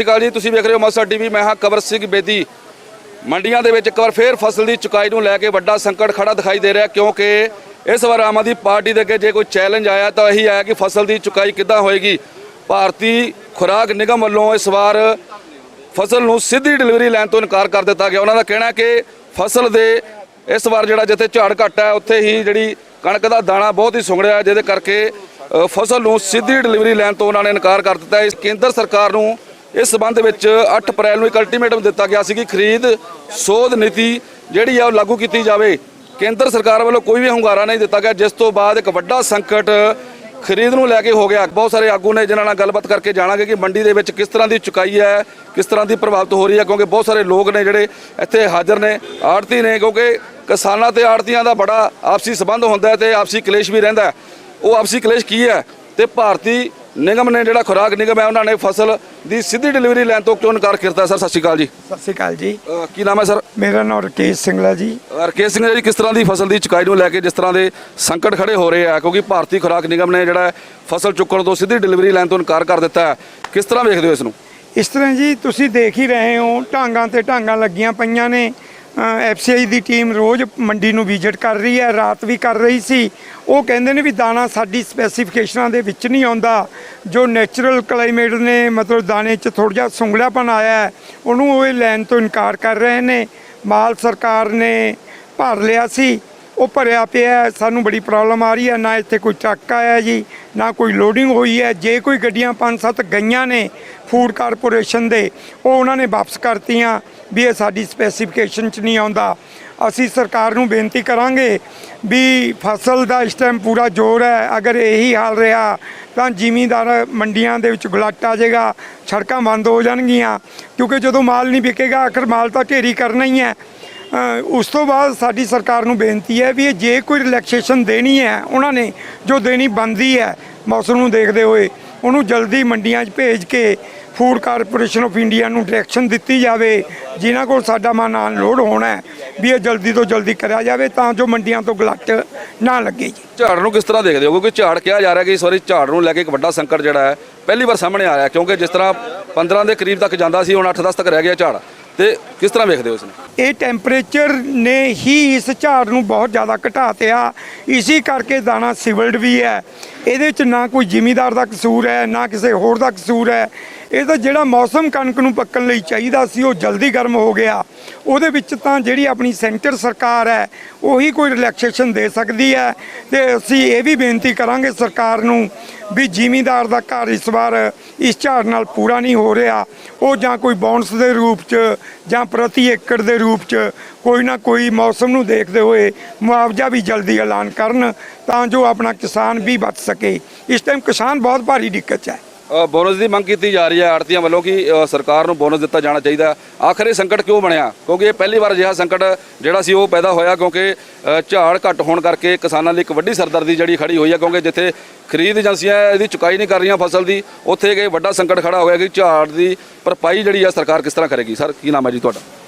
ਸ਼੍ਰੀ ਅਕਾਲ ਜੀ, ਤੁਸੀਂ ਵੇਖ ਰਹੇ ਹੋ ਮਸਾ ਟੀਵੀ। ਮੈਂ ਹਾਂ ਕਵਰ ਸਿੰਘ ਬੇਦੀ। ਮੰਡੀਆਂ ਦੇ ਵਿੱਚ ਇੱਕ ਵਾਰ ਫੇਰ ਫਸਲ ਦੀ ਚੁਕਾਈ ਨੂੰ ਲੈ ਕੇ ਵੱਡਾ ਸੰਕਟ ਖੜਾ ਦਿਖਾਈ ਦੇ ਰਿਹਾ, ਕਿਉਂਕਿ ਇਸ ਵਾਰ ਆਮ ਆਦਮੀ ਪਾਰਟੀ ਦੇ ਅੱਗੇ ਜੇ ਕੋਈ ਚੈਲੰਜ ਆਇਆ ਤਾਂ ਇਹੀ ਆਇਆ ਕਿ ਫਸਲ ਦੀ ਚੁਕਾਈ ਕਿੱਦਾਂ ਹੋਏਗੀ। ਭਾਰਤੀ ਖੁਰਾਕ ਨਿਗਮ ਵੱਲੋਂ ਇਸ ਵਾਰ ਫਸਲ ਨੂੰ ਸਿੱਧੀ ਡਿਲੀਵਰੀ ਲੈਣ ਤੋਂ ਇਨਕਾਰ ਕਰ ਦਿੱਤਾ ਗਿਆ। ਉਹਨਾਂ ਦਾ ਕਹਿਣਾ ਕਿ ਫਸਲ ਦੇ ਇਸ ਵਾਰ ਜਿਹੜਾ ਜਿੱਥੇ ਝਾੜ ਘੱਟ ਹੈ ਉੱਥੇ ਹੀ ਜਿਹੜੀ ਕਣਕ ਦਾ ਦਾਣਾ ਬਹੁਤ ਹੀ ਸੁੰਗੜਿਆ, ਜਿਹਦੇ ਕਰਕੇ ਫਸਲ ਨੂੰ ਸਿੱਧੀ ਡਿਲੀਵਰੀ ਲੈਣ ਤੋਂ ਉਹਨਾਂ ਨੇ ਇਨਕਾਰ ਕਰ ਦਿੱਤਾ। ਇਸ ਕੇਂਦਰ ਸਰਕਾਰ ਨੂੰ ਇਸ ਸਬੰਧ ਵਿੱਚ 8 ਅਪ੍ਰੈਲ ਨੂੰ ਇੱਕ ਅਲਟੀਮੇਟਮ ਦਿੱਤਾ ਗਿਆ ਸੀ ਕਿ ਖਰੀਦ ਸੋਧ ਨੀਤੀ ਜਿਹੜੀ ਆ ਉਹ ਲਾਗੂ ਕੀਤੀ ਜਾਵੇ। ਕੇਂਦਰ ਸਰਕਾਰ ਵੱਲੋਂ ਕੋਈ ਵੀ ਹੁੰਗਾਰਾ ਨਹੀਂ ਦਿੱਤਾ ਗਿਆ, ਜਿਸ ਤੋਂ ਬਾਅਦ ਇੱਕ ਵੱਡਾ ਸੰਕਟ ਖਰੀਦ ਨੂੰ ਲੈ ਕੇ ਹੋ ਗਿਆ। ਬਹੁਤ ਸਾਰੇ ਆਗੂ ਨੇ ਜਿਨ੍ਹਾਂ ਨਾਲ ਗੱਲਬਾਤ ਕਰਕੇ ਜਾਣਾਂਗੇ ਕਿ ਮੰਡੀ ਦੇ ਵਿੱਚ ਕਿਸ ਤਰ੍ਹਾਂ ਦੀ ਚੁਕਾਈ ਹੈ, ਕਿਸ ਤਰ੍ਹਾਂ ਦੀ ਪ੍ਰਭਾਵਿਤ ਹੋ ਰਹੀ ਹੈ, ਕਿਉਂਕਿ ਬਹੁਤ ਸਾਰੇ ਲੋਕ ਨੇ ਜਿਹੜੇ ਇੱਥੇ ਹਾਜ਼ਰ ਨੇ, ਆੜਤੀ ਨੇ, ਕਿਉਂਕਿ ਕਿਸਾਨਾਂ ਤੇ ਆੜਤੀਆਂ ਦਾ ਬੜਾ ਆਪਸੀ ਸੰਬੰਧ ਹੁੰਦਾ ਤੇ ਆਪਸੀ ਕਲੇਸ਼ ਵੀ ਰਹਿੰਦਾ। ਉਹ ਆਪਸੀ ਕਲੇਸ਼ ਕੀ ਹੈ ਤੇ ਭਾਰਤੀ ਨਿਗਮ ਨੇ ਜਿਹੜਾ ਖੁਰਾਕ ਨਿਗਮ ਹੈ ਉਹਨਾਂ ਨੇ ਫਸਲ ਦੀ ਸਿੱਧੀ ਡਿਲੀਵਰੀ ਲੈਣ ਤੋਂ ਕਿਉਂ ਇਨਕਾਰ ਕੀਤਾ। ਸਰ ਸਤਿ ਸ਼੍ਰੀ ਅਕਾਲ ਜੀ। ਸਤਿ ਸ਼੍ਰੀ ਅਕਾਲ ਜੀ। ਕੀ ਨਾਮ ਹੈ ਸਰ? ਮੇਰਾ ਨਾਮ ਰਕੇਸ਼ ਸਿੰਘਲਾ ਜੀ। ਰਕੇਸ਼ ਸਿੰਘ ਜੀ, ਕਿਸ ਤਰ੍ਹਾਂ ਦੀ ਫਸਲ ਦੀ ਚੁਕਾਈ ਨੂੰ ਲੈ ਕੇ ਜਿਸ ਤਰ੍ਹਾਂ ਦੇ ਸੰਕਟ ਖੜੇ ਹੋ ਰਹੇ ਆ, ਕਿਉਂਕਿ ਭਾਰਤੀ ਖੁਰਾਕ ਨਿਗਮ ਨੇ ਜਿਹੜਾ ਫਸਲ ਚੁੱਕਣ ਤੋਂ ਸਿੱਧੀ ਡਿਲੀਵਰੀ ਲੈਣ ਤੋਂ ਇਨਕਾਰ ਕਰ ਦਿੱਤਾ ਹੈ, ਕਿਸ ਤਰ੍ਹਾਂ ਵੇਖਦੇ ਹੋ ਇਸ ਨੂੰ? ਇਸ ਤਰ੍ਹਾਂ ਜੀ, ਤੁਸੀਂ ਦੇਖ ਹੀ ਰਹੇ ਹੋ ਢਾਂਗਾਂ ਤੇ ਢਾਂਗਾਂ ਲੱਗੀਆਂ ਪਈਆਂ ਨੇ। FCI ਦੀ ਟੀਮ ਰੋਜ਼ ਮੰਡੀ ਨੂੰ ਵਿਜ਼ਿਟ ਕਰ ਰਹੀ ਹੈ, ਰਾਤ ਵੀ ਕਰ ਰਹੀ ਸੀ। ਉਹ ਕਹਿੰਦੇ ਨੇ ਵੀ ਦਾਣਾ ਸਾਡੀ ਸਪੈਸੀਫਿਕੇਸ਼ਨਾਂ ਦੇ ਵਿੱਚ ਨਹੀਂ ਆਉਂਦਾ। ਜੋ ਨੈਚੁਰਲ ਕਲਾਈਮੇਟ ਨੇ, ਮਤਲਬ ਦਾਣੇ 'ਚ ਥੋੜ੍ਹਾ ਜਿਹਾ ਸੁੰਗੜਾਪਨ ਆਇਆ ਹੈ, ਉਹਨੂੰ ਉਹ ਲੈਣ ਤੋਂ ਇਨਕਾਰ ਕਰ ਰਹੇ ਨੇ। ਮਾਲ ਸਰਕਾਰ ਨੇ ਭਰ ਲਿਆ ਸੀ, ਉਹ ਭਰਿਆ ਪਿਆ। ਸਾਨੂੰ ਬੜੀ ਪ੍ਰੋਬਲਮ ਆ ਰਹੀ ਹੈ, ਨਾ ਇੱਥੇ ਕੋਈ ਟਰੱਕ ਆਇਆ ਜੀ, ਨਾ ਕੋਈ ਲੋਡਿੰਗ ਹੋਈ ਹੈ। ਜੇ ਕੋਈ ਗੱਡੀਆਂ 5-7 ਗਈਆਂ ਨੇ ਫੂਡ ਕਾਰਪੋਰੇਸ਼ਨ ਦੇ, ਉਹ ਉਹਨਾਂ ਨੇ ਵਾਪਸ ਕਰਤੀਆਂ ਵੀ ਇਹ ਸਾਡੀ ਸਪੈਸੀਫਿਕੇਸ਼ਨ 'ਚ ਨਹੀਂ ਆਉਂਦਾ। ਅਸੀਂ ਸਰਕਾਰ ਨੂੰ ਬੇਨਤੀ ਕਰਾਂਗੇ ਵੀ ਫਸਲ ਦਾ ਇਸ ਟਾਈਮ ਪੂਰਾ ਜ਼ੋਰ ਹੈ। ਅਗਰ ਇਹੀ ਹਾਲ ਰਿਹਾ ਤਾਂ ਜ਼ਿਮੀਂਦਾਰ ਮੰਡੀਆਂ ਦੇ ਵਿੱਚ ਗੁਲਾਟ ਆ ਜਾਏਗਾ, ਸੜਕਾਂ ਬੰਦ ਹੋ ਜਾਣਗੀਆਂ, ਕਿਉਂਕਿ ਜਦੋਂ ਮਾਲ ਨਹੀਂ ਵਿਕੇਗਾ ਆਖਰ ਮਾਲ ਤਾਂ ਢੇਰੀ ਕਰਨਾ ਹੀ ਹੈ। ਉਸ ਤੋਂ ਬਾਅਦ ਸਾਡੀ ਸਰਕਾਰ ਨੂੰ ਬੇਨਤੀ ਹੈ ਵੀ ਇਹ ਜੇ ਕੋਈ ਰਿਲੈਕਸੇਸ਼ਨ ਦੇਣੀ ਹੈ, ਉਹਨਾਂ ਨੇ ਜੋ ਦੇਣੀ ਬਣਦੀ ਹੈ ਮੌਸਮ ਨੂੰ ਦੇਖਦੇ ਹੋਏ, ਉਹਨੂੰ ਜਲਦੀ ਮੰਡੀਆਂ 'ਚ ਭੇਜ ਕੇ ਫੂਡ ਕਾਰਪੋਰੇਸ਼ਨ ਆਫ ਇੰਡੀਆ ਨੂੰ ਡਾਇਰੈਕਸ਼ਨ ਦਿੱਤੀ ਜਾਵੇ, ਜਿਨ੍ਹਾਂ ਕੋਲ ਸਾਡਾ ਮਾਲ ਅਨਲੋਡ ਹੋਣਾ ਹੈ ਵੀ ਇਹ ਜਲਦੀ ਤੋਂ ਜਲਦੀ ਕਰਿਆ ਜਾਵੇ, ਤਾਂ ਜੋ ਮੰਡੀਆਂ ਤੋਂ ਗਲਤ ਨਾ ਲੱਗੇ ਜੀ। ਝਾੜ ਨੂੰ ਕਿਸ ਤਰ੍ਹਾਂ ਦੇਖਦੇ ਹੋ? ਕਿਉਂਕਿ ਝਾੜ ਕਿਹਾ ਜਾ ਰਿਹਾ ਕਿ ਇਸ ਵਾਰੀ ਝਾੜ ਨੂੰ ਲੈ ਕੇ ਇੱਕ ਵੱਡਾ ਸੰਕਟ ਜਿਹੜਾ ਹੈ ਪਹਿਲੀ ਵਾਰ ਸਾਹਮਣੇ ਆ ਰਿਹਾ, ਕਿਉਂਕਿ ਜਿਸ ਤਰ੍ਹਾਂ 15 ਦੇ ਕਰੀਬ ਤੱਕ ਜਾਂਦਾ ਸੀ, ਹੁਣ 8-10 ਤੱਕ ਰਹਿ ਗਿਆ ਝਾੜ। ਤੇ ਕਿਸ ਤਰ੍ਹਾਂ ਵੇਖਦੇ ਹੋ ਇਸ ਨੂੰ? ਇਹ ਟੈਂਪਰੇਚਰ ਨੇ ਹੀ ਇਸ ਝਾੜ ਨੂੰ ਬਹੁਤ ਜ਼ਿਆਦਾ ਘਟਾ ਤਿਆ। ਇਸੇ ਕਰਕੇ ਦਾਣਾ ਸਿਵਲਡ ਵੀ ਹੈ। ਇਹਦੇ ਵਿੱਚ ਨਾ ਕੋਈ ਜ਼ਿਮੀਂਦਾਰ ਦਾ ਕਸੂਰ ਹੈ, ਨਾ ਕਿਸੇ ਹੋਰ ਦਾ ਕਸੂਰ ਹੈ। ਇਹ ਤਾਂ ਜਿਹੜਾ ਮੌਸਮ ਕਣਕ ਨੂੰ ਪੱਕਣ ਲਈ ਚਾਹੀਦਾ ਸੀ ਉਹ ਜਲਦੀ ਗਰਮ ਹੋ ਗਿਆ। ਉਹਦੇ ਵਿੱਚ ਤਾਂ ਜਿਹੜੀ ਆਪਣੀ ਸੈਂਟਰ ਸਰਕਾਰ ਹੈ ਉਹੀ ਕੋਈ ਰਿਲੈਕਸੇਸ਼ਨ ਦੇ ਸਕਦੀ ਹੈ। ਤੇ ਅਸੀਂ ਇਹ ਵੀ ਬੇਨਤੀ ਕਰਾਂਗੇ ਸਰਕਾਰ ਨੂੰ ਵੀ ਜ਼ਿਮੀਂਦਾਰ ਦਾ ਘਰ ਇਸ ਵਾਰ ਇਸ ਝਾੜ ਨਾਲ ਪੂਰਾ ਨਹੀਂ ਹੋ ਰਿਹਾ, ਉਹ ਜਾਂ ਕੋਈ ਬੋਨਸ ਦੇ ਰੂਪ 'ਚ ਜਾਂ ਪ੍ਰਤੀ ਏਕੜ ਦੇ ਰੂਪ 'ਚ ਕੋਈ ਨਾ ਕੋਈ ਮੌਸਮ ਨੂੰ ਦੇਖਦੇ ਹੋਏ ਮੁਆਵਜ਼ਾ ਵੀ ਜਲਦੀ ਐਲਾਨ ਕਰਨ, ਤਾਂ ਜੋ ਆਪਣਾ ਕਿਸਾਨ ਵੀ ਬਚ ਸਕੇ। ਇਸ ਟਾਈਮ ਕਿਸਾਨ ਬਹੁਤ ਭਾਰੀ ਦਿੱਕਤ 'ਚ ਹੈ। ਬੋਨਸ ਦੀ ਮੰਗ ਕੀਤੀ ਜਾ ਰਹੀ ਹੈ ਆੜਤੀਆਂ ਵੱਲੋਂ ਕਿ ਸਰਕਾਰ ਨੂੰ ਬੋਨਸ ਦਿੱਤਾ ਜਾਣਾ ਚਾਹੀਦਾ। ਆਖਰ ਇਹ ਸੰਕਟ ਕਿਉਂ ਬਣਿਆ? ਕਿਉਂਕਿ ਇਹ ਪਹਿਲੀ ਵਾਰ ਅਜਿਹਾ ਸੰਕਟ ਜਿਹੜਾ ਸੀ ਉਹ ਪੈਦਾ ਹੋਇਆ, ਕਿਉਂਕਿ ਝਾੜ ਘੱਟ ਹੋਣ ਕਰਕੇ ਕਿਸਾਨਾਂ ਲਈ ਇੱਕ ਵੱਡੀ ਸਰਦਰਦੀ ਜਿਹੜੀ ਖੜੀ ਹੋਈ ਹੈ। ਕਿਉਂਕਿ ਜਿੱਥੇ ਖਰੀਦ ਏਜੰਸੀਆਂ ਇਹਦੀ ਚੁਕਾਈ ਨਹੀਂ ਕਰ ਰਹੀਆਂ ਫਸਲ ਦੀ, ਉੱਥੇ ਇੱਕ ਵੱਡਾ ਸੰਕਟ ਖੜਾ ਹੋਇਆ ਕਿ ਝਾੜ ਦੀ ਭਰਪਾਈ ਜਿਹੜੀ ਹੈ ਸਰਕਾਰ ਕਿਸ ਤਰ੍ਹਾਂ ਕਰੇਗੀ। ਸਰ ਕੀ ਨਾਮ ਹੈ ਜੀ ਤੁਹਾਡਾ?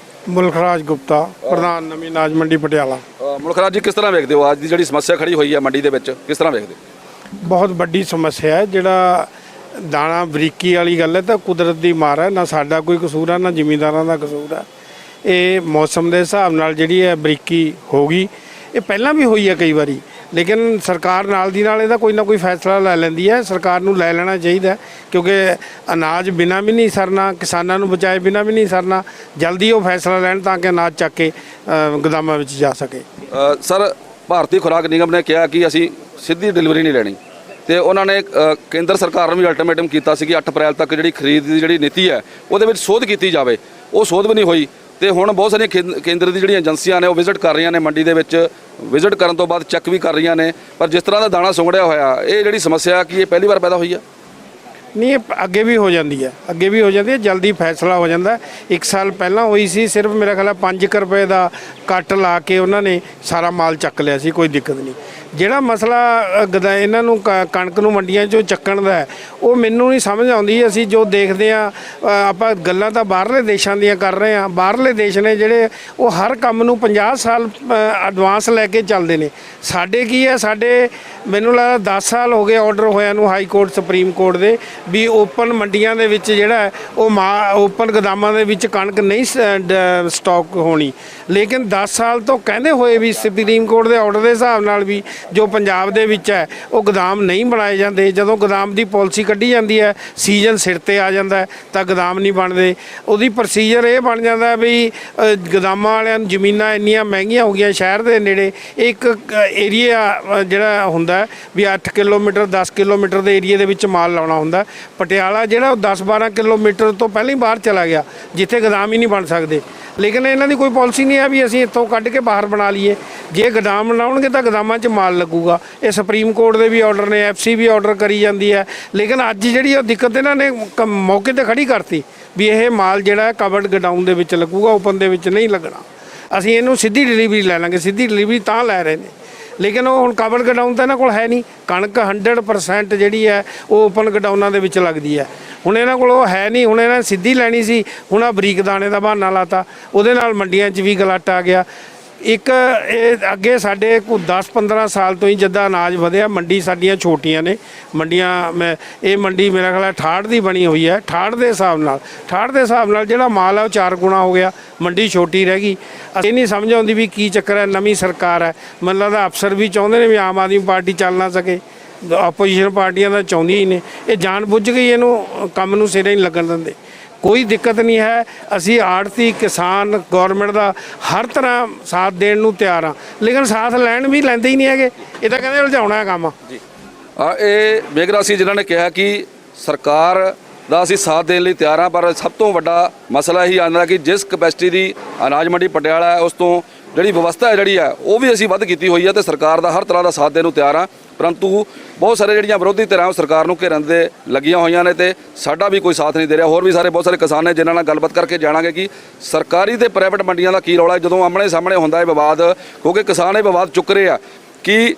ਮੁਲਖਰਾਜ ਗੁਪਤਾ, ਪ੍ਰਧਾਨ ਨਵੀਂ ਅਨਾਜ ਮੰਡੀ ਪਟਿਆਲਾ। ਮੁਲਖਰਾਜ ਜੀ, ਕਿਸ ਤਰ੍ਹਾਂ ਵੇਖਦੇ ਹੋ ਅੱਜ ਦੀ ਜਿਹੜੀ ਸਮੱਸਿਆ ਖੜੀ ਹੋਈ ਹੈ ਮੰਡੀ ਦੇ ਵਿੱਚ, ਕਿਸ ਤਰ੍ਹਾਂ ਵੇਖਦੇ? ਬਹੁਤ ਵੱਡੀ ਸਮੱਸਿਆ ਹੈ। ਜਿਹੜਾ ਦਾਣਾ ਬਰੀਕੀ ਵਾਲੀ ਗੱਲ ਹੈ ਤਾਂ ਕੁਦਰਤ ਦੀ ਮਾਰ ਹੈ, ਨਾ ਸਾਡਾ ਕੋਈ ਕਸੂਰ ਹੈ ਨਾ ਜ਼ਿਮੀਂਦਾਰਾਂ ਦਾ ਕਸੂਰ ਹੈ। ਇਹ ਮੌਸਮ ਦੇ ਹਿਸਾਬ ਨਾਲ ਜਿਹੜੀ ਹੈ ਬਰੀਕੀ ਹੋ ਗਈ। ਇਹ ਪਹਿਲਾਂ ਵੀ ਹੋਈ ਹੈ ਕਈ ਵਾਰੀ, ਲੇਕਿਨ ਸਰਕਾਰ ਨਾਲ ਦੀ ਨਾਲ ਇਹਦਾ ਕੋਈ ਨਾ ਕੋਈ ਫੈਸਲਾ ਲੈ ਲੈਂਦੀ ਹੈ। ਸਰਕਾਰ ਨੂੰ ਲੈ ਲੈਣਾ ਚਾਹੀਦਾ, ਕਿਉਂਕਿ ਅਨਾਜ ਬਿਨਾਂ ਵੀ ਨਹੀਂ ਸਰਨਾ, ਕਿਸਾਨਾਂ ਨੂੰ ਬਚਾਏ ਬਿਨਾਂ ਵੀ ਨਹੀਂ ਸਰਨਾ। ਜਲਦੀ ਉਹ ਫੈਸਲਾ ਲੈਣ ਤਾਂ ਕਿ ਅਨਾਜ ਚੱਕ ਕੇ ਗੋਦਾਮਾਂ ਵਿੱਚ ਜਾ ਸਕੇ। ਸਰ, ਭਾਰਤੀ ਖੁਰਾਕ ਨਿਗਮ ਨੇ ਕਿਹਾ ਕਿ ਅਸੀਂ ਸਿੱਧੀ ਡਿਲੀਵਰੀ ਨਹੀਂ ਲੈਣੀ, ਤੇ ਉਹਨਾਂ ਨੇ ਕੇਂਦਰ ਸਰਕਾਰ ਨੂੰ ਵੀ ਅਲਟੀਮੇਟਮ ਕੀਤਾ ਸੀ ਕਿ 8 ਅਪ੍ਰੈਲ ਤੱਕ ਜਿਹੜੀ ਖਰੀਦ ਦੀ ਜਿਹੜੀ ਨੀਤੀ ਹੈ ਉਹਦੇ ਵਿੱਚ ਸੋਧ ਕੀਤੀ ਜਾਵੇ। ਉਹ ਸੋਧ ਵੀ ਨਹੀਂ ਹੋਈ ਤੇ ਹੁਣ ਬਹੁਤ ਸਾਰੀਆਂ ਕੇਂਦਰ ਦੀ ਜਿਹੜੀਆਂ ਏਜੰਸੀਆਂ ਨੇ ਉਹ ਵਿਜ਼ਿਟ ਕਰ ਰਹੀਆਂ ਨੇ ਮੰਡੀ ਦੇ ਵਿੱਚ। ਵਿਜ਼ਿਟ ਕਰਨ ਤੋਂ ਬਾਅਦ ਚੈੱਕ ਵੀ ਕਰ ਰਹੀਆਂ ਨੇ, ਪਰ ਜਿਸ ਤਰ੍ਹਾਂ ਦਾ ਦਾਣਾ ਸੁੰਗੜਿਆ ਹੋਇਆ, ਇਹ ਜਿਹੜੀ ਸਮੱਸਿਆ ਕੀ ਇਹ ਪਹਿਲੀ ਵਾਰ ਪੈਦਾ ਹੋਈ ਹੈ? ਨਹੀਂ, ਇਹ ਅੱਗੇ ਵੀ ਹੋ ਜਾਂਦੀ ਹੈ, ਅੱਗੇ ਵੀ ਹੋ ਜਾਂਦੀ ਹੈ। ਜਲਦੀ ਫੈਸਲਾ ਹੋ ਜਾਂਦਾ। 1 ਸਾਲ ਪਹਿਲਾਂ ਹੋਈ ਸੀ, ਸਿਰਫ ਮੇਰਾ ਖਿਆਲ 5 ਰੁਪਏ ਦਾ ਕੱਟ ਲਾ ਕੇ ਉਹਨਾਂ ਨੇ ਸਾਰਾ ਮਾਲ ਚੱਕ ਲਿਆ ਸੀ, ਕੋਈ ਦਿੱਕਤ ਨਹੀਂ। ਜਿਹੜਾ ਮਸਲਾ ਇਹਨਾਂ ਨੂੰ ਕਣਕ ਨੂੰ ਮੰਡੀਆਂ 'ਚੋਂ ਚੱਕਣ ਦਾ ਹੈ, ਉਹ ਮੈਨੂੰ ਨਹੀਂ ਸਮਝ ਆਉਂਦੀ। ਅਸੀਂ ਜੋ ਦੇਖਦੇ ਆ, ਆਪਾਂ ਗੱਲਾਂ ਤਾਂ ਬਾਹਰਲੇ ਦੇਸ਼ਾਂ ਦੀਆਂ ਕਰ ਰਹੇ ਹਾਂ। ਬਾਹਰਲੇ ਦੇਸ਼ ਨੇ ਜਿਹੜੇ ਉਹ ਹਰ ਕੰਮ ਨੂੰ 50 ਸਾਲ ਐਡਵਾਂਸ ਲੈ ਕੇ ਚੱਲਦੇ ਨੇ। ਸਾਡੇ ਕੀ ਹੈ, ਸਾਡੇ ਮੈਨੂੰ ਲੱਗਦਾ 10 ਸਾਲ ਹੋ ਗਏ ਆਰਡਰ ਹੋਇਆਂ ਨੂੰ ਹਾਈ ਕੋਰਟ ਸੁਪਰੀਮ ਕੋਰਟ ਦੇ ਵੀ ਓਪਨ ਮੰਡੀਆਂ ਦੇ ਵਿੱਚ ਜਿਹੜਾ ਉਹ ਓਪਨ ਗੋਦਾਮਾਂ ਦੇ ਵਿੱਚ ਕਣਕ ਨਹੀਂ ਸਟਾਕ ਹੋਣੀ। ਲੇਕਿਨ 10 ਸਾਲ ਤੋਂ ਕਹਿੰਦੇ ਹੋਏ ਵੀ ਸੁਪਰੀਮ ਕੋਰਟ ਦੇ ਆਰਡਰ ਦੇ ਹਿਸਾਬ ਨਾਲ ਵੀ ਜੋ ਪੰਜਾਬ ਦੇ ਵਿੱਚ ਹੈ ਉਹ ਗੋਦਾਮ ਨਹੀਂ ਬਣਾਏ ਜਾਂਦੇ। ਜਦੋਂ ਗੋਦਾਮ ਦੀ ਪਾਲਿਸੀ ਕੱਢੀ ਜਾਂਦੀ ਹੈ, ਸੀਜ਼ਨ ਸਿਰ ਤੇ ਆ ਜਾਂਦਾ ਹੈ ਤਾਂ ਗੋਦਾਮ ਨਹੀਂ ਬਣਦੇ। ਉਹਦੀ ਪ੍ਰੋਸੀਜਰ ਇਹ ਬਣ ਜਾਂਦਾ ਵੀ ਗੋਦਾਮਾਂ ਵਾਲਿਆਂ ਨੂੰ ਜ਼ਮੀਨਾਂ ਇੰਨੀਆਂ ਮਹਿੰਗੀਆਂ ਹੋ ਗਈਆਂ ਸ਼ਹਿਰ ਦੇ ਨੇੜੇ। ਇੱਕ ਏਰੀਆ ਜਿਹੜਾ ਹੁੰਦਾ ਵੀ 8 ਕਿਲੋਮੀਟਰ 10 ਕਿਲੋਮੀਟਰ ਦੇ ਏਰੀਏ ਦੇ ਵਿੱਚ ਮਾਲ ਲਾਉਣਾ ਹੁੰਦਾ। ਪਟਿਆਲਾ ਜਿਹੜਾ ਉਹ 10-12 ਕਿਲੋਮੀਟਰ ਤੋਂ ਪਹਿਲਾਂ ਹੀ ਬਾਹਰ ਚਲਾ ਗਿਆ, ਜਿੱਥੇ ਗੋਦਾਮ ਹੀ ਨਹੀਂ ਬਣ ਸਕਦੇ। ਲੇਕਿਨ ਇਹਨਾਂ ਦੀ ਕੋਈ ਪਾਲਿਸੀ ਨਹੀਂ ਹੈ ਵੀ ਅਸੀਂ ਇੱਥੋਂ ਕੱਢ ਕੇ ਬਾਹਰ ਬਣਾ ਲਈਏ। ਜੇ ਗੋਦਾਮ ਬਣਾਉਣਗੇ ਤਾਂ ਗੋਦਾਮਾਂ 'ਚ ਮਾਲ ਲੱਗੂਗਾ। ਇਹ ਸੁਪਰੀਮ ਕੋਰਟ ਦੇ ਵੀ ਆਰਡਰ ਨੇ, FC ਵੀ ਆਰਡਰ ਕਰੀ ਜਾਂਦੀ ਹੈ। ਲੇਕਿਨ ਅੱਜ ਜਿਹੜੀ ਉਹ ਦਿੱਕਤ ਇਹਨਾਂ ਨੇ ਮੌਕੇ 'ਤੇ ਖੜੀ ਕਰਤੀ ਵੀ ਇਹ ਮਾਲ ਜਿਹੜਾ ਕਵਰਡ ਗੋਡਾਊਨ ਦੇ ਵਿੱਚ ਲੱਗੂਗਾ, ਓਪਨ ਦੇ ਵਿੱਚ ਨਹੀਂ ਲੱਗਣਾ। ਅਸੀਂ ਇਹਨੂੰ ਸਿੱਧੀ ਡਿਲੀਵਰੀ ਲੈ ਲਾਂਗੇ। ਸਿੱਧੀ ਡਿਲੀਵਰੀ ਤਾਂ ਲੈ ਰਹੇ ਨੇ, ਲੇਕਿਨ ਉਹ ਹੁਣ ਕਵਰ ਗੋਡਾਊਨ ਤਾਂ ਇਹਨਾਂ ਕੋਲ ਹੈ ਨਹੀਂ। ਕਣਕ 100% ਜਿਹੜੀ ਹੈ ਉਹ ਓਪਨ ਗੋਡਾਊਨਾਂ ਦੇ ਵਿੱਚ ਲੱਗਦੀ ਹੈ। ਹੁਣ ਇਹਨਾਂ ਕੋਲ ਉਹ ਹੈ ਨਹੀਂ। ਹੁਣ ਇਹਨਾਂ ਨੇ ਸਿੱਧੀ ਲੈਣੀ ਸੀ, ਹੁਣ ਆ ਬਰੀਕ ਦਾਣੇ ਦਾ ਬਹਾਨਾ ਲਾਤਾ, ਉਹਦੇ ਨਾਲ ਮੰਡੀਆਂ 'ਚ ਵੀ ਗਲਾਟ ਆ ਗਿਆ। ਇੱਕ ਇਹ ਅੱਗੇ ਸਾਡੇ ਕੋਈ 10-15 ਸਾਲ ਤੋਂ ਹੀ ਜਿੱਦਾਂ ਅਨਾਜ ਵਧਿਆ, ਮੰਡੀ ਸਾਡੀਆਂ ਛੋਟੀਆਂ ਨੇ ਮੰਡੀਆਂ। ਇਹ ਮੰਡੀ ਮੇਰਾ ਖਿਆਲ 68 ਦੀ ਬਣੀ ਹੋਈ ਹੈ। 68 ਦੇ ਹਿਸਾਬ ਨਾਲ ਜਿਹੜਾ ਮਾਲ ਹੈ ਉਹ 4 ਗੁਣਾ ਹੋ ਗਿਆ। ਮੰਡੀ ਛੋਟੀ ਰਹਿ ਗਈ। ਅਸੀਂ ਨਹੀਂ ਸਮਝ ਆਉਂਦੀ ਵੀ ਕੀ ਚੱਕਰ ਹੈ। ਨਵੀਂ ਸਰਕਾਰ ਹੈ, ਮੈਨੂੰ ਲੱਗਦਾ ਅਫਸਰ ਵੀ ਚਾਹੁੰਦੇ ਨੇ ਵੀ ਆਮ ਆਦਮੀ ਪਾਰਟੀ ਚੱਲ ਨਾ ਸਕੇ। ਆਪੋਜੀਸ਼ਨ ਪਾਰਟੀਆਂ ਤਾਂ ਚਾਹੁੰਦੀਆਂ ਹੀ ਨੇ। ਇਹ ਜਾਣ ਬੁੱਝ ਕੇ ਇਹਨੂੰ ਕੰਮ ਨੂੰ ਸਿਰੇ ਨਹੀਂ ਲੱਗਣ ਦਿੰਦੇ। ਕੋਈ ਦਿੱਕਤ ਨਹੀਂ ਹੈ। ਅਸੀਂ ਆੜਤੀ, ਕਿਸਾਨ, ਗੌਰਮੈਂਟ ਦਾ ਹਰ ਤਰ੍ਹਾਂ ਸਾਥ ਦੇਣ ਨੂੰ ਤਿਆਰ ਹਾਂ, ਲੇਕਿਨ ਸਾਥ ਲੈਣ ਵੀ ਲੈਂਦੇ ਹੀ ਨਹੀਂ ਹੈਗੇ। ਇਹ ਤਾਂ ਕਹਿੰਦੇ ਉਲਝਾਉਣਾ ਹੈ ਕੰਮ ਜੀ। ਇਹ ਮੇਗਰਾ ਸੀ ਜਿਨ੍ਹਾਂ ਨੇ ਕਿਹਾ ਕਿ ਸਰਕਾਰ ਦਾ ਅਸੀਂ ਸਾਥ ਦੇਣ ਲਈ ਤਿਆਰ ਹਾਂ, ਪਰ ਸਭ ਤੋਂ ਵੱਡਾ ਮਸਲਾ ਇਹੀ ਆਉਂਦਾ ਕਿ ਜਿਸ ਕਪੈਸਿਟੀ ਦੀ ਅਨਾਜ ਮੰਡੀ ਪਟਿਆਲਾ ਹੈ, ਉਸ ਤੋਂ ਜਿਹੜੀ ਵਿਵਸਥਾ ਹੈ ਜਿਹੜੀ ਹੈ ਉਹ ਵੀ ਅਸੀਂ ਵੱਧ ਕੀਤੀ ਹੋਈ ਹੈ ਤੇ ਸਰਕਾਰ ਦਾ ਹਰ ਤਰ੍ਹਾਂ ਦਾ ਸਾਥ ਦੇਣ ਨੂੰ ਤਿਆਰ ਹਾਂ। ਪਰੰਤੂ ਬਹੁਤ ਸਾਰੇ ਜਿਹੜੀਆਂ ਵਿਰੋਧੀ ਧਿਰਾਂ ਉਹ ਸਰਕਾਰ ਨੂੰ ਘੇਰਨ ਦੇ ਲੱਗੀਆਂ ਹੋਈਆਂ ਨੇ ਤੇ ਸਾਡਾ ਵੀ ਕੋਈ ਸਾਥ ਨਹੀਂ ਦੇ ਰਿਹਾ। ਹੋਰ ਵੀ ਬਹੁਤ ਸਾਰੇ ਕਿਸਾਨ ਨੇ ਜਿਨ੍ਹਾਂ ਨਾਲ ਗੱਲਬਾਤ ਕਰਕੇ ਜਾਣਾਂਗੇ ਕਿ ਸਰਕਾਰੀ ਤੇ ਪ੍ਰਾਈਵੇਟ ਮੰਡੀਆਂ ਦਾ ਕੀ ਰੌਲਾ ਹੈ। ਜਦੋਂ ਆਮਣੇ ਸਾਹਮਣੇ ਹੁੰਦਾ ਹੈ ਵਿਵਾਦ, ਕਿਉਂਕਿ ਕਿਸਾਨ ਇਹ ਵਿਵਾਦ ਚੁੱਕ ਰਹੇ ਆ ਕਿ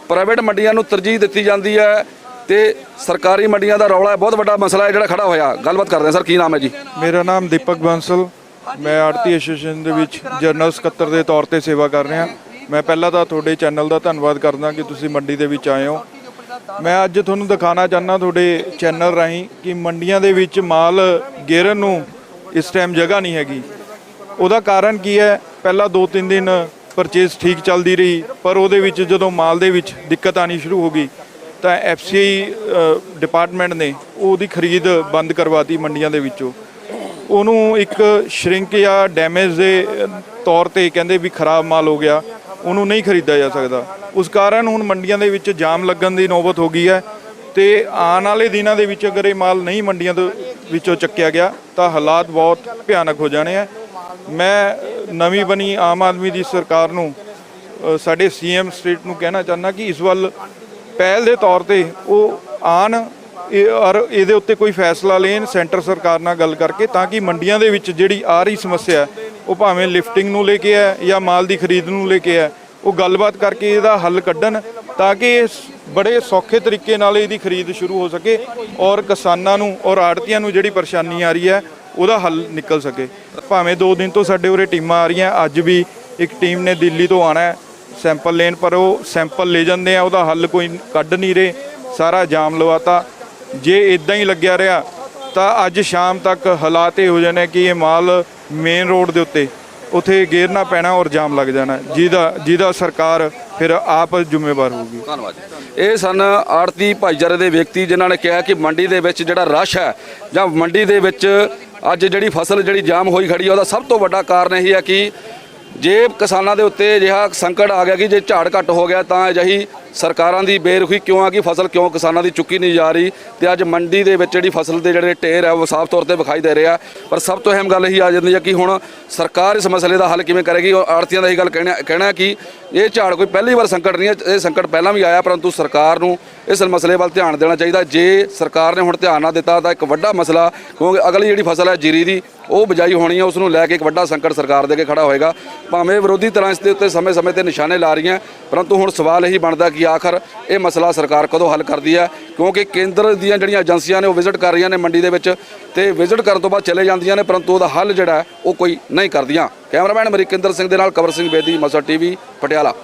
ਪ੍ਰਾਈਵੇਟ ਮੰਡੀਆਂ ਨੂੰ ਤਰਜੀਹ ਦਿੱਤੀ ਜਾਂਦੀ ਹੈ ਤੇ ਸਰਕਾਰੀ ਮੰਡੀਆਂ ਦਾ ਰੌਲਾ ਬਹੁਤ ਵੱਡਾ ਮਸਲਾ ਹੈ ਜਿਹੜਾ ਖੜਾ ਹੋਇਆ। ਗੱਲਬਾਤ ਕਰਦੇ ਹਾਂ। ਸਰ, ਕੀ ਨਾਮ ਹੈ ਜੀ? ਮੇਰਾ ਨਾਮ ਦੀਪਕ ਬਾਂਸਲ, ਮੈਂ ਆੜਤੀ ਐਸੋਸੀਏਸ਼ਨ ਦੇ ਵਿੱਚ ਜਨਰਲ ਸਕੱਤਰ ਦੇ ਤੌਰ ਤੇ ਸੇਵਾ ਕਰ ਰਿਹਾ। ਮੈਂ ਪਹਿਲਾਂ ਤਾਂ ਤੁਹਾਡੇ ਚੈਨਲ ਦਾ ਧੰਨਵਾਦ ਕਰਦਾ ਕਿ ਤੁਸੀਂ ਮੰਡੀ ਦੇ ਵਿੱਚ ਆਏ ਹੋ। ਮੈਂ ਅੱਜ ਤੁਹਾਨੂੰ ਦਿਖਾਉਣਾ ਚਾਹੁੰਦਾ ਤੁਹਾਡੇ ਚੈਨਲ ਰਾਹੀਂ ਕਿ ਮੰਡੀਆਂ ਦੇ ਵਿੱਚ ਮਾਲ ਗੇਰਨ ਨੂੰ ਇਸ ਟਾਈਮ ਜਗ੍ਹਾ ਨਹੀਂ ਹੈਗੀ। ਉਹਦਾ ਕਾਰਨ ਕੀ ਹੈ? ਪਹਿਲਾਂ 2-3 ਦਿਨ ਪਰਚੇਸ ਠੀਕ ਚੱਲਦੀ ਰਹੀ, ਪਰ ਉਹਦੇ ਵਿੱਚ ਜਦੋਂ ਮਾਲ ਦੇ ਵਿੱਚ ਦਿੱਕਤ ਆਣੀ ਸ਼ੁਰੂ ਹੋ ਗਈ ਤਾਂ FCI ਡਿਪਾਰਟਮੈਂਟ ਨੇ ਉਹਦੀ ਖਰੀਦ ਬੰਦ ਕਰਵਾਤੀ ਮੰਡੀਆਂ ਦੇ ਵਿੱਚੋਂ। ਉਹਨੂੰ ਇੱਕ ਸ਼ਰਿੰਕ ਜਾਂ ਡੈਮੇਜ ਦੇ ਤੌਰ ਤੇ ਕਹਿੰਦੇ ਵੀ ਖਰਾਬ ਮਾਲ ਹੋ ਗਿਆ, ਉਹਨੂੰ ਨਹੀਂ ਖਰੀਦਿਆ ਜਾ ਸਕਦਾ। ਉਸ ਕਾਰਨ ਹੁਣ ਮੰਡੀਆਂ ਦੇ ਵਿੱਚ ਜਾਮ ਲੱਗਣ ਦੀ ਨੌਬਤ ਹੋ ਗਈ ਹੈ ਤੇ ਆਉਣ ਵਾਲੇ ਦਿਨਾਂ ਦੇ ਵਿੱਚ ਅਗਰ ਇਹ ਮਾਲ ਨਹੀਂ ਮੰਡੀਆਂ ਦੇ ਵਿੱਚੋਂ ਚੱਕਿਆ ਗਿਆ ਤਾਂ ਹਾਲਾਤ ਬਹੁਤ ਭਿਆਨਕ ਹੋ ਜਾਣੇ ਆ। ਮੈਂ ਨਵੀਂ ਬਣੀ ਆਮ ਆਦਮੀ ਦੀ ਸਰਕਾਰ ਨੂੰ, ਸਾਡੇ CM ਸਟੇਟ ਨੂੰ ਕਹਿਣਾ ਚਾਹੁੰਦਾ ਕਿ ਇਸ ਵੱਲ ਪਹਿਲ ਦੇ ਤੌਰ ਤੇ ਉਹ ਆਉਣ ਔਰ ਇਹਦੇ ਉੱਤੇ ਕੋਈ ਫੈਸਲਾ ਲੈਣ ਸੈਂਟਰ ਸਰਕਾਰ ਨਾਲ ਗੱਲ ਕਰਕੇ, ਤਾਂ ਕਿ ਮੰਡੀਆਂ ਦੇ ਵਿੱਚ ਜਿਹੜੀ ਆ ਰਹੀ ਸਮੱਸਿਆ ਉਹ ਭਾਵੇਂ ਲਿਫਟਿੰਗ ਨੂੰ ਲੈ ਕੇ ਹੈ ਜਾਂ ਮਾਲ ਦੀ ਖਰੀਦ ਨੂੰ ਲੈ ਕੇ ਹੈ, ਉਹ ਗੱਲਬਾਤ ਕਰਕੇ ਇਹਦਾ ਹੱਲ ਕੱਢਣ ਤਾਂ ਕਿ ਬੜੇ ਸੌਖੇ ਤਰੀਕੇ ਨਾਲ ਇਹਦੀ ਖਰੀਦ ਸ਼ੁਰੂ ਹੋ ਸਕੇ ਔਰ ਕਿਸਾਨਾਂ ਨੂੰ ਔਰ ਆੜਤੀਆਂ ਨੂੰ ਜਿਹੜੀ ਪਰੇਸ਼ਾਨੀ ਆ ਰਹੀ ਹੈ ਉਹਦਾ ਹੱਲ ਨਿਕਲ ਸਕੇ। ਭਾਵੇਂ 2 ਦਿਨ ਤੋਂ ਸਾਡੇ ਉਰੇ ਟੀਮਾਂ ਆ ਰਹੀਆਂ, ਅੱਜ ਵੀ ਇੱਕ ਟੀਮ ਨੇ ਦਿੱਲੀ ਤੋਂ ਆਉਣਾ ਹੈ ਸੈਂਪਲ ਲੈਣ, ਪਰ ਉਹ ਸੈਂਪਲ ਲੈ ਜਾਂਦੇ ਆ, ਉਹਦਾ ਹੱਲ ਕੋਈ ਕੱਢ ਨਹੀਂ ਰਹੇ, ਸਾਰਾ ਜਾਮ ਲਵਾਤਾ। ਜੇ ਇਦਾਂ ਹੀ ਲੱਗਿਆ ਰਿਹਾ ਤਾਂ ਅੱਜ ਸ਼ਾਮ ਤੱਕ ਹਾਲਾਤ ਇਹ ਹੋ ਜਾਣੇ ਕਿ ਇਹ ਮਾਲ ਮੇਨ ਰੋਡ ਦੇ ਉੱਤੇ ਉੱਥੇ ਗੇਰਨਾ ਪੈਣਾ ਔਰ ਜਾਮ ਲੱਗ ਜਾਣਾ, ਜਿਹਦਾ ਸਰਕਾਰ ਫਿਰ ਆਪ ਜ਼ਿੰਮੇਵਾਰ ਹੋਊਗੀ। ਧੰਨਵਾਦ। ਇਹ ਸਨ ਆੜਤੀ ਭਾਈਚਾਰੇ ਦੇ ਵਿਅਕਤੀ ਜਿਨ੍ਹਾਂ ਨੇ ਕਿਹਾ ਕਿ ਮੰਡੀ ਦੇ ਵਿੱਚ ਜਿਹੜਾ ਰਸ਼ ਹੈ ਜਾਂ ਮੰਡੀ ਦੇ ਵਿੱਚ ਅੱਜ ਜਿਹੜੀ ਫਸਲ ਜਿਹੜੀ ਜਾਮ ਹੋਈ ਖੜੀ ਹੈ ਉਹਦਾ ਸਭ ਤੋਂ ਵੱਡਾ ਕਾਰਨ ਇਹ ਹੈ ਕਿ ਜੇ ਕਿਸਾਨਾਂ ਦੇ ਉੱਤੇ ਅਜਿਹਾ ਸੰਕਟ ਆ ਗਿਆ ਕਿ ਜੇ ਝਾੜ ਘੱਟ ਹੋ ਗਿਆ ਤਾਂ ਅਜਿਹੀ ਸਰਕਾਰਾਂ ਦੀ ਬੇਰੁਖੀ ਕਿਉਂ ਆ ਕਿ ਫਸਲ ਕਿਉਂ ਕਿਸਾਨਾਂ ਦੀ ਚੁੱਕੀ ਨਹੀਂ ਜਾ ਰਹੀ ਤੇ ਅੱਜ ਮੰਡੀ ਦੇ ਵਿੱਚ ਜਿਹੜੀ ਫਸਲ ਦੇ ਜਿਹੜੇ ਢੇਰ ਹੈ ਉਹ ਸਾਫ਼ ਤੌਰ ਤੇ ਵਿਖਾਈ ਦੇ ਰਿਹਾ। ਪਰ ਸਭ ਤੋਂ ਅਹਿਮ ਗੱਲ ਇਹੀ ਆ ਜਾਂਦੀ ਹੈ ਕਿ ਹੁਣ ਸਰਕਾਰ ਇਸ ਮਸਲੇ ਦਾ ਹੱਲ ਕਿਵੇਂ ਕਰੇਗੀ। ਔਰ ਆੜਤੀਆਂ ਦਾ ਇਹ ਗੱਲ ਕਹਿਣਾ ਕਿ ਇਹ ਝਾੜ ਕੋਈ ਪਹਿਲੀ ਵਾਰ ਸੰਕਟ ਨਹੀਂ ਹੈ, ਇਹ ਸੰਕਟ ਪਹਿਲਾਂ ਵੀ ਆਇਆ, ਪਰੰਤੂ ਸਰਕਾਰ ਨੂੰ ਇਸ ਮਸਲੇ ਵੱਲ ਧਿਆਨ ਦੇਣਾ ਚਾਹੀਦਾ। ਜੇ ਸਰਕਾਰ ਨੇ ਹੁਣ ਧਿਆਨ ਨਾ ਦਿੱਤਾ ਤਾਂ ਇੱਕ ਵੱਡਾ ਮਸਲਾ, ਕਿਉਂਕਿ ਅਗਲੀ ਜਿਹੜੀ ਫਸਲ ਹੈ ਜੀਰੀ ਦੀ ਉਹ ਬਿਜਾਈ ਹੋਣੀ ਹੈ, ਉਸ ਨੂੰ ਲੈ ਕੇ ਇੱਕ ਵੱਡਾ ਸੰਕਟ ਸਰਕਾਰ ਦੇ ਅੱਗੇ ਖੜਾ ਹੋਏਗਾ। ਭਾਵੇਂ ਵਿਰੋਧੀ ਤਰ੍ਹਾਂ ਇਸ ਦੇ ਉੱਤੇ ਸਮੇਂ-ਸਮੇਂ ਤੇ ਨਿਸ਼ਾਨੇ ਲਾ ਰਹੀਆਂ, ਪਰੰਤੂ ਹੁਣ ਸਵਾਲ ਇਹੀ ਬਣਦਾ ਕਿ ਆਖਰ ਇਹ ਮਸਲਾ ਸਰਕਾਰ ਕਦੋਂ ਹੱਲ ਕਰਦੀ ਹੈ, ਕਿਉਂਕਿ ਕੇਂਦਰ ਦੀਆਂ ਜਿਹੜੀਆਂ ਏਜੰਸੀਆਂ ਨੇ ਉਹ ਵਿਜ਼ਿਟ ਕਰ ਰਹੀਆਂ ਨੇ ਮੰਡੀ ਦੇ ਵਿੱਚ ਤੇ ਵਿਜ਼ਿਟ ਕਰਨ ਤੋਂ ਬਾਅਦ ਚਲੇ ਜਾਂਦੀਆਂ ਨੇ, ਪਰੰਤੂ ਉਹਦਾ ਹੱਲ ਜਿਹੜਾ ਉਹ ਕੋਈ ਨਹੀਂ ਕਰਦੀਆਂ। ਕੈਮਰਾਮੈਨ ਅਮਰਿਕਿੰਦਰ ਸਿੰਘ ਦੇ ਨਾਲ ਕਵਰ ਸਿੰਘ ਬੇਦੀ, ਮਸਾ ਟੀਵੀ, ਪਟਿਆਲਾ।